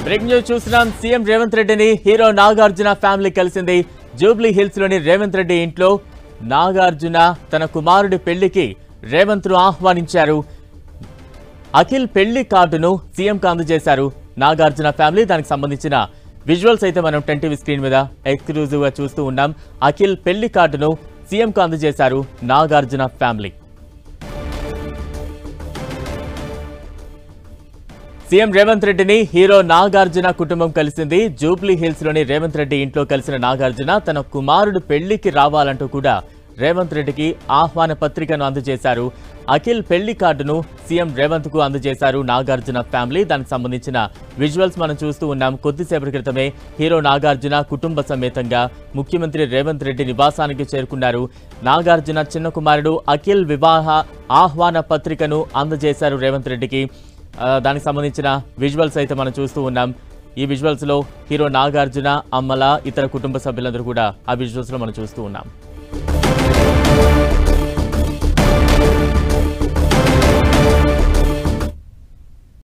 Breaking news చూస్తున్నాం. CM Revanth రెడ్డిని hero Nagarjuna family కలిసింది. జూబ్లీ హిల్స్ లోని రేవంత్ రెడ్డి ఇంట్లో నాగార్జున తన కుమారుడి పెళ్లికి రేవంత్ ను ఆహ్వానించారు. అఖిల్ పెళ్లి కార్డును సీఎం కు అందజేశారు నాగార్జున ఫ్యామిలీ. దానికి సంబంధించిన విజువల్స్ అయితే మనం 10 టీవీ స్క్రీన్ మీద ఎక్స్క్లూజివ్ గా చూస్తూ ఉన్నాం. అఖిల్ పెళ్లి కార్డును సీఎం కు అందజేశారు నాగార్జున ఫ్యామిలీ. సీఎం రేవంత్ రెడ్డిని హీరో నాగార్జున కుటుంబం కలిసింది. జూబ్లీ హిల్స్ లోని రేవంత్ రెడ్డి ఇంట్లో కలిసిన నాగార్జున తన కుమారుడు పెళ్లికి రావాలంటూ కూడా రేవంత్ రెడ్డికి ఆహ్వాన పత్రికను అందజేశారు. అఖిల్ పెళ్లి కార్డును సీఎం రేవంత్ కు అందజేశారు నాగార్జున ఫ్యామిలీ. దానికి సంబంధించిన విజువల్స్ మనం చూస్తూ ఉన్నాం. కొద్దిసేపటి క్రితమే హీరో నాగార్జున కుటుంబ సమేతంగా ముఖ్యమంత్రి రేవంత్ రెడ్డి నివాసానికి చేరుకున్నారు. నాగార్జున చిన్న కుమారుడు అఖిల్ వివాహ ఆహ్వాన పత్రికను అందజేశారు రేవంత్ రెడ్డికి. దానికి సంబంధించిన విజువల్స్ అయితే మనం చూస్తూ ఉన్నాం. ఈ విజువల్స్ లో హీరో నాగార్జున, అమ్మల, ఇతర కుటుంబ సభ్యులందరూ కూడా ఆ విజువల్స్ లో మనం చూస్తూ ఉన్నాం.